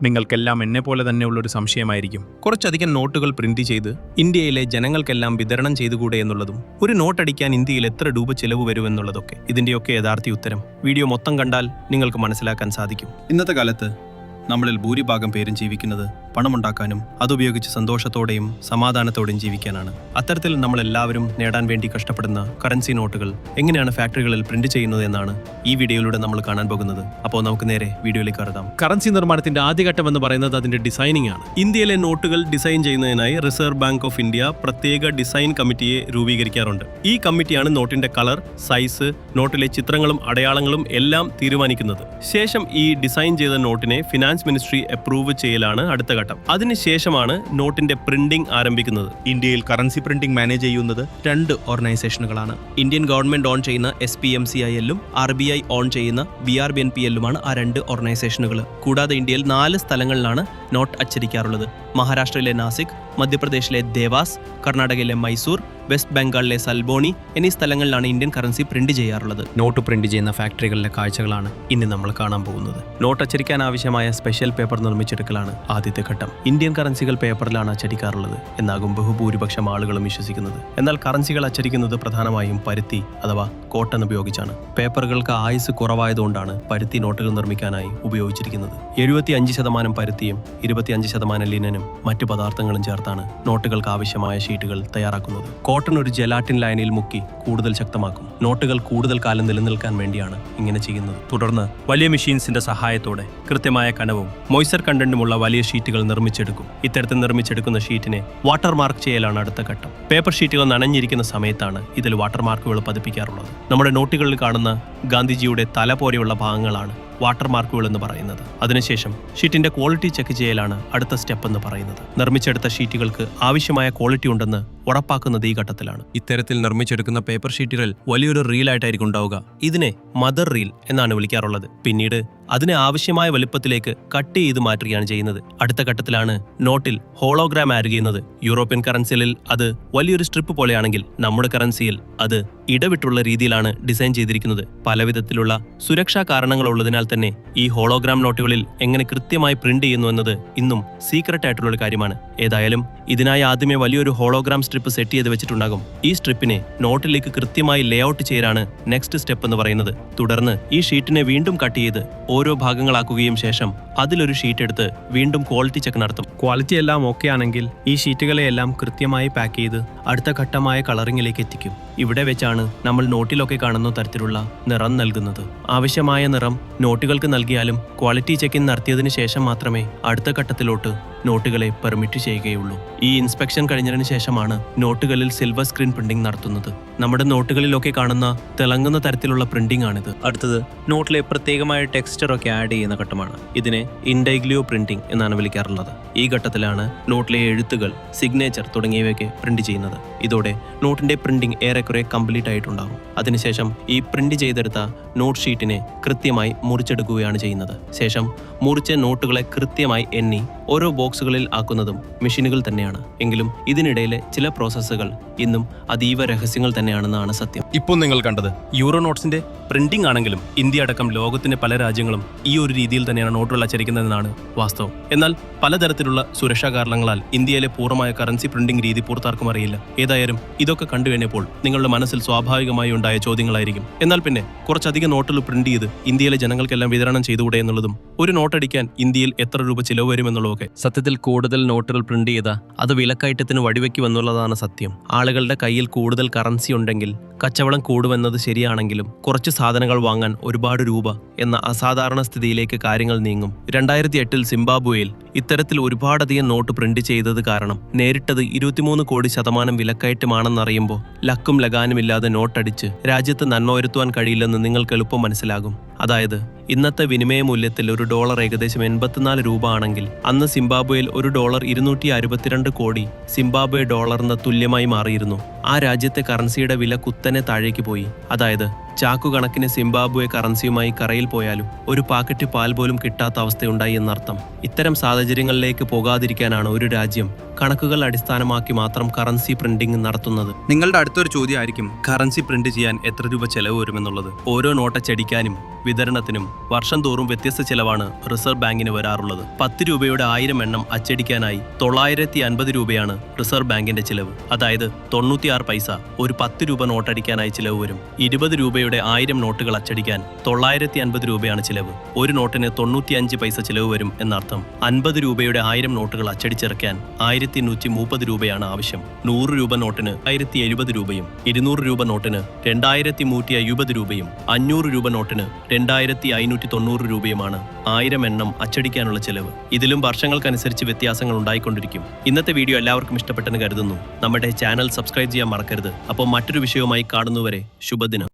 നിങ്ങൾക്കെല്ലാം എന്നെപ്പോലെ തന്നെയുള്ളൊരു സംശയമായിരിക്കും. കുറച്ചധികം നോട്ടുകൾ പ്രിന്റ് ചെയ്ത് ഇന്ത്യയിലെ ജനങ്ങൾക്കെല്ലാം വിതരണം ചെയ്തുകൂടെ എന്നുള്ളതും, ഒരു നോട്ടടിക്കാൻ ഇന്ത്യയിൽ എത്ര രൂപ ചെലവ് വരുമെന്നുള്ളതൊക്കെ. ഇതിന്റെയൊക്കെ യഥാർത്ഥ ഉത്തരം വീഡിയോ മൊത്തം കണ്ടാൽ നിങ്ങൾക്ക് മനസ്സിലാക്കാൻ സാധിക്കും. ഇന്നത്തെ കാലത്ത് നമ്മളിൽ ഭൂരിഭാഗം പേരും ജീവിക്കുന്നത് പണമുണ്ടാക്കാനും അതുപയോഗിച്ച് സന്തോഷത്തോടെയും സമാധാനത്തോടെയും ജീവിക്കാനാണ്. അത്തരത്തിൽ നമ്മളെല്ലാവരും നേടാൻ വേണ്ടി കഷ്ടപ്പെടുന്ന കറൻസി നോട്ടുകൾ എങ്ങനെയാണ് ഫാക്ടറികളിൽ പ്രിന്റ് ചെയ്യുന്നത് എന്നാണ് ഈ വീഡിയോയിലൂടെ നമ്മൾ കാണാൻ പോകുന്നത്. അപ്പോൾ നമുക്ക് നേരെ വീഡിയോയിലേക്ക് കടക്കാം. കറൻസി നിർമ്മാണത്തിന്റെ ആദ്യഘട്ടം എന്ന് പറയുന്നത് അതിന്റെ ഡിസൈനിങ് ആണ്. ഇന്ത്യയിലെ നോട്ടുകൾ ഡിസൈൻ ചെയ്യുന്നതിനായി റിസർവ് ബാങ്ക് ഓഫ് ഇന്ത്യ പ്രത്യേക ഡിസൈൻ കമ്മിറ്റിയെ രൂപീകരിക്കാറുണ്ട്. ഈ കമ്മിറ്റിയാണ് നോട്ടിന്റെ കളർ, സൈസ്, നോട്ടിലെ ചിത്രങ്ങളും അടയാളങ്ങളും എല്ലാം തീരുമാനിക്കുന്നത്. ശേഷം ഈ ഡിസൈൻ ചെയ്ത നോട്ടിനെ ഫിനാൻസ് മിനിസ്ട്രി അപ്രൂവ് ചെയ്യലാണ് അടുത്ത ഘട്ടം. അതിനുശേഷമാണ് നോട്ടിന്റെ പ്രിന്റിംഗ് ആരംഭിക്കുന്നത്. ഇന്ത്യയിൽ കറൻസി പ്രിന്റിംഗ് മാനേജ് ചെയ്യുന്നത് 2 ഓർഗനൈസേഷനുകളാണ്. ഇന്ത്യൻ ഗവൺമെന്റ് ഓൺ ചെയ്യുന്ന SPMCIL-ഉം RBI ഓൺ ചെയ്യുന്ന BRBNPL-ഉമാണ് ആ 2 ഓർഗനൈസേഷനുകൾ. കൂടാതെ ഇന്ത്യയിൽ 4 സ്ഥലങ്ങളിലാണ് നോട്ട് അച്ചടിക്കാറുള്ളത്. മഹാരാഷ്ട്രയിലെ നാസിക്, മധ്യപ്രദേശിലെ ദേവാസ്, കർണാടകയിലെ മൈസൂർ, വെസ്റ്റ് ബംഗാളിലെ സൽബോണി എന്നീ സ്ഥലങ്ങളിലാണ് ഇന്ത്യൻ കറൻസി പ്രിന്റ് ചെയ്യാറുള്ളത്. നോട്ട് പ്രിന്റ് ചെയ്യുന്ന ഫാക്ടറികളിലെ കാഴ്ചകളാണ് ഇനി നമ്മൾ കാണാൻ പോകുന്നത്. നോട്ട് അച്ചടിക്കാൻ ആവശ്യമായ സ്പെഷ്യൽ പേപ്പർ നിർമ്മിച്ചെടുക്കലാണ് ആദ്യത്തെ ഘട്ടം. ഇന്ത്യൻ കറൻസികൾ പേപ്പറിലാണ് അച്ചടിക്കാറുള്ളത് എന്നാകും ബഹുഭൂരിപക്ഷം ആളുകളും വിശ്വസിക്കുന്നത്. എന്നാൽ കറൻസികൾ അച്ചടിക്കുന്നത് പ്രധാനമായും പരുത്തി അഥവാ കോട്ടൺ ഉപയോഗിച്ചാണ്. പേപ്പറുകൾക്ക് ആയുസ് കുറവായതുകൊണ്ടാണ് പരുത്തി നോട്ടുകൾ നിർമ്മിക്കാനായി ഉപയോഗിച്ചിരിക്കുന്നത്. 75% പരുത്തിയും 25% ലിനനും മറ്റു പദാർത്ഥങ്ങളും ചേർത്താണ് നോട്ടുകൾക്ക് ആവശ്യമായ ഷീറ്റുകൾ തയ്യാറാക്കുന്നത്. കോട്ടൺ ഒരു ജെലാറ്റിൻ ലൈനിൽ മുക്കി കൂടുതൽ ശക്തമാക്കും. നോട്ടുകൾ കൂടുതൽ കാലം നിലനിൽക്കാൻ വേണ്ടിയാണ് ഇങ്ങനെ ചെയ്യുന്നത്. തുടർന്ന് വലിയ മെഷീൻസിന്റെ സഹായത്തോടെ കൃത്യമായ കനവും മോയ്സ്ചർ കണ്ടന്റുമുള്ള വലിയ ഷീറ്റുകൾ നിർമ്മിച്ചെടുക്കും. ഇത്തരത്തിൽ നിർമ്മിച്ചെടുക്കുന്ന ഷീറ്റിനെ വാട്ടർമാർക്ക് ചെയ്യലാണ് അടുത്ത ഘട്ടം. പേപ്പർ ഷീറ്റുകൾ നനഞ്ഞിരിക്കുന്ന സമയത്താണ് ഇതിൽ വാട്ടർമാർക്കുകൾ പതിപ്പിക്കാറുള്ളത്. നമ്മുടെ നോട്ടുകളിൽ കാണുന്ന ഗാന്ധിജിയുടെ തല പോലെയുള്ള ഭാഗങ്ങളാണ് വാട്ടർമാർക്കുകൾ എന്ന് പറയുന്നത്. അതിനുശേഷം ഷീറ്റിന്റെ ക്വാളിറ്റി ചെക്ക് ചെയ്യലാണ് അടുത്ത സ്റ്റെപ്പ് എന്ന് പറയുന്നത്. നിർമ്മിച്ചെടുത്ത ഷീറ്റുകൾക്ക് ആവശ്യമായ ക്വാളിറ്റി ഉണ്ടെന്ന് ഉറപ്പാക്കുന്നത് ഈ ഘട്ടത്തിലാണ്. ഇത്തരത്തിൽ നിർമ്മിച്ചെടുക്കുന്ന പേപ്പർ ഷീറ്റുകൾ വലിയൊരു റീലായിട്ടായിരിക്കും ഉണ്ടാവുക. ഇതിനെ മദർ റീൽ എന്നാണ് വിളിക്കാറുള്ളത്. പിന്നീട് അതിനെ ആവശ്യമായ വലുപ്പത്തിലേക്ക് കട്ട് ചെയ്ത് മാറ്റുകയാണ് ചെയ്യുന്നത്. അടുത്ത ഘട്ടത്തിലാണ് നോട്ടിൽ ഹോളോഗ്രാം ആഡ് ചെയ്യുന്നത്. യൂറോപ്യൻ കറൻസിയിൽ അത് വലിയൊരു സ്ട്രിപ്പ് പോലെയാണെങ്കിൽ നമ്മുടെ കറൻസിയിൽ അത് ഇടവിട്ടുള്ള രീതിയിലാണ് ഡിസൈൻ ചെയ്തിരിക്കുന്നത്. പലവിധത്തിലുള്ള സുരക്ഷാ കാരണങ്ങൾ ഉള്ളതിനാൽ തന്നെ ഈ ഹോളോഗ്രാം നോട്ടുകളിൽ എങ്ങനെ കൃത്യമായി പ്രിന്റ് ചെയ്യുന്നു എന്നത് ഇന്നും സീക്രട്ട് ആയിട്ടുള്ള ഒരു കാര്യമാണ്. ഏതായാലും ഇതിനായി ആദ്യമേ വലിയൊരു ഹോളോഗ്രാം സ്ട്രിപ്പ് സെറ്റ് ചെയ്ത് വെച്ചിട്ടുണ്ടാകും. ഈ സ്ട്രിപ്പിനെ നോട്ടിലേക്ക് കൃത്യമായി ലേഔട്ട് ചെയ്യലാണ് നെക്സ്റ്റ് സ്റ്റെപ്പ് എന്ന് പറയുന്നത്. തുടർന്ന് ഈ ഷീറ്റിനെ വീണ്ടും കട്ട് ചെയ്ത് ഓരോ ഭാഗങ്ങളാക്കുകയും ശേഷം അതിലൊരു ഷീറ്റ് എടുത്ത് വീണ്ടും ക്വാളിറ്റി ചെക്ക് നടത്തും. ക്വാളിറ്റി എല്ലാം ഓക്കെ ആണെങ്കിൽ ഈ ഷീറ്റുകളെയെല്ലാം കൃത്യമായി പാക്ക് ചെയ്ത് അടുത്ത ഘട്ടമായ കളറിങ്ങിലേക്ക് എത്തിക്കും. ഇവിടെ വെച്ചാണ് നമ്മൾ നോട്ടിലൊക്കെ കാണുന്ന തരത്തിലുള്ള നിറം നൽകുന്നത്. ആവശ്യമായ നിറം നോട്ടുകൾക്ക് നൽകിയാലും ക്വാളിറ്റി ചെക്കിംഗ് നടത്തിയതിനു ശേഷം മാത്രമേ അടുത്ത ഘട്ടത്തിലോട്ട് നോട്ടുകളെ പെർമിറ്റ് ചെയ്യുകയുള്ളൂ. ഈ ഇൻസ്പെക്ഷൻ കഴിഞ്ഞതിന് ശേഷമാണ് നോട്ടുകളിൽ സിൽവർ സ്ക്രീൻ പ്രിന്റിംഗ് നടത്തുന്നത്. നമ്മുടെ നോട്ടുകളിലൊക്കെ കാണുന്ന തിളങ്ങുന്ന തരത്തിലുള്ള പ്രിന്റിംഗ് ആണിത്. അടുത്തത് നോട്ടിലെ പ്രത്യേകമായ ടെക്സ്ചറൊക്കെ ആഡ് ചെയ്യുന്ന ഘട്ടമാണ്. ഇതിനെ ഇൻഡൈഗ്ലിയോ പ്രിന്റിംഗ് എന്നാണ് വിളിക്കാറുള്ളത്. ഈ ഘട്ടത്തിലാണ് നോട്ടിലെ എഴുത്തുകൾ, സിഗ്നേച്ചർ തുടങ്ങിയവയൊക്കെ പ്രിന്റ് ചെയ്യുന്നത്. ഇതോടെ നോട്ടിന്റെ പ്രിന്റിംഗ് ഏറെക്കുറെ കംപ്ലീറ്റ് ആയിട്ടുണ്ടാകും. അതിനുശേഷം ഈ പ്രിന്റ് ചെയ്തെടുത്ത നോട്ട് ഷീറ്റിനെ കൃത്യമായി മുറിച്ചെടുക്കുകയാണ് ചെയ്യുന്നത്. ശേഷം മുറിച്ച നോട്ടുകളെ കൃത്യമായി എണ്ണി ഓരോ ബോക്സുകളിൽ ആക്കുന്നതും മെഷീനുകൾ തന്നെയാണ്. എങ്കിലും ഇതിനിടയിലെ ചില പ്രോസസ്സുകൾ ഇന്നും അതീവ രഹസ്യങ്ങൾ തന്നെയാണെന്നാണ് സത്യം. ഇപ്പോൾ നിങ്ങൾ കണ്ടത് യൂറോ നോട്ട്സിന്റെ പ്രിന്റിംഗ് ആണെങ്കിലും ഇന്ത്യ അടക്കം ലോകത്തിന്റെ പല രാജ്യങ്ങളും ഈ ഒരു രീതിയിൽ തന്നെയാണ് നോട്ടുകൾ അച്ചടിക്കുന്നതെന്നാണ് വാസ്തവം. എന്നാൽ പലതരത്തിലുള്ള സുരക്ഷാ കാരണങ്ങളാൽ ഇന്ത്യയിലെ പൂർണ്ണമായ കറൻസി പ്രിന്റിംഗ് രീതി പൂർത്താർക്കും അറിയില്ല. ഏതായാലും ഇതൊക്കെ കണ്ടുകഴിഞ്ഞപ്പോൾ നിങ്ങളുടെ മനസ്സിൽ സ്വാഭാവികമായി ഉണ്ടായ ചോദ്യങ്ങളായിരിക്കും. എന്നാൽ പിന്നെ കുറച്ചധികം നോട്ടുകൾ പ്രിന്റ് ചെയ്ത് ഇന്ത്യയിലെ ജനങ്ങൾക്കെല്ലാം വിതരണം ചെയ്തുകൂടെ എന്നുള്ളതും, ഒരു നോട്ടടിക്കാൻ ഇന്ത്യയിൽ എത്ര രൂപ ചിലവ് വരുമെന്നുള്ളതൊക്കെ. സത്യത്തിൽ കൂടുതൽ നോട്ടുകൾ പ്രിന്റ് ചെയ്ത അത് വിലക്കയറ്റത്തിന് വഴിവെക്കുമെന്നുള്ളതാണ് സത്യം. ആളുകളുടെ കയ്യിൽ കൂടുതൽ കറൻസി ഉണ്ടെങ്കിൽ കച്ചവടം കൂടുമെന്നത് ശരിയാണെങ്കിലും കുറച്ച് സാധനങ്ങൾ വാങ്ങാൻ ഒരുപാട് രൂപ എന്ന അസാധാരണ സ്ഥിതിയിലേക്ക് കാര്യങ്ങൾ നീങ്ങും. 2008 സിംബാബ്വേയിൽ ഇത്തരത്തിൽ ഒരുപാടധികം നോട്ട് പ്രിന്റ് ചെയ്തത് കാരണം നേരിട്ടത് 23 കോടി ശതമാനം വിലക്കയറ്റമാണെന്നറിയുമ്പോൾ ലക്കും ലഗാനുമില്ലാതെ നോട്ടടിച്ച് രാജ്യത്ത് നന്മ വരുത്തുവാൻ കഴിയില്ലെന്ന് നിങ്ങൾക്ക് എളുപ്പം മനസ്സിലാകും. അതായത് ഇന്നത്തെ വിനിമയ മൂല്യത്തിൽ $1 ഏകദേശം 84 രൂപ ആണെങ്കിൽ അന്ന് സിംബാബ്വേയിൽ $1 262 കോടി സിംബാബ്വെ ഡോളറിന് തുല്യമായി മാറിയിരുന്നു. ആ രാജ്യത്തെ കറൻസിയുടെ വില കുത്തനെ താഴേക്ക് പോയി. അതായത് ചാക്കുകണക്കിന് സിംബാബ്വെ കറൻസിയുമായി കരയിൽ പോയാലും ഒരു പാക്കറ്റ് പാൽ പോലും കിട്ടാത്ത അവസ്ഥയുണ്ടായി എന്നർത്ഥം. ഇത്തരം സാഹചര്യങ്ങളിലേക്ക് പോകാതിരിക്കാനാണ് ഒരു രാജ്യം കണക്കുകൾ അടിസ്ഥാനമാക്കി മാത്രം കറൻസി പ്രിന്റിംഗ് നടത്തുന്നത്. നിങ്ങളുടെ അടുത്തൊരു ചോദ്യമായിരിക്കും, കറൻസി പ്രിന്റ് ചെയ്യാൻ എത്ര രൂപ ചെലവ് വരുമെന്നുള്ളത്. ഓരോ നോട്ടച്ചടിക്കാനും വിതരണത്തിനും വർഷം തോറും വ്യത്യസ്ത ചെലവാണ് റിസർവ് ബാങ്കിന് വരാറുള്ളത്. 10 രൂപയുടെ 1000 എണ്ണം അച്ചടിക്കാനായി 950 രൂപയാണ് റിസർവ് ബാങ്കിന്റെ ചിലവ്. അതായത് 96 പൈസ ഒരു 10 രൂപ നോട്ടടിക്കാനായി ചിലവ് വരും. 20 രൂപയുടെ 1000 നോട്ടുകൾ അച്ചടിക്കാൻ 950 രൂപയാണ് ചിലവ്. ഒരു നോട്ടിന് 95 പൈസ ചിലവ് വരും എന്നർത്ഥം. 50 രൂപയുടെ 1000 നോട്ടുകൾ അച്ചടിച്ചിറക്കാൻ 1130 രൂപയാണ് ആവശ്യം. 100 രൂപ നോട്ടിന് 1070 രൂപയും 200 രൂപ നോട്ടിന് 2150 രൂപയും 500 രൂപ നോട്ടിന് 2590 രൂപയുമാണ് 1000 എണ്ണം അച്ചടിക്കാനുള്ള ചെലവ്. ഇതിലും വർഷങ്ങൾക്കനുസരിച്ച് വ്യത്യാസങ്ങൾ ഉണ്ടായിക്കൊണ്ടിരിക്കും. ഇന്നത്തെ വീഡിയോ എല്ലാവർക്കും ഇഷ്ടപ്പെട്ടെന്ന് കരുതുന്നു. നമ്മുടെ ചാനൽ സബ്സ്ക്രൈബ് ചെയ്യാൻ മറക്കരുത്. അപ്പോൾ മറ്റൊരു വിഷയവുമായി കാണുന്നവരെ ശുഭദിനം.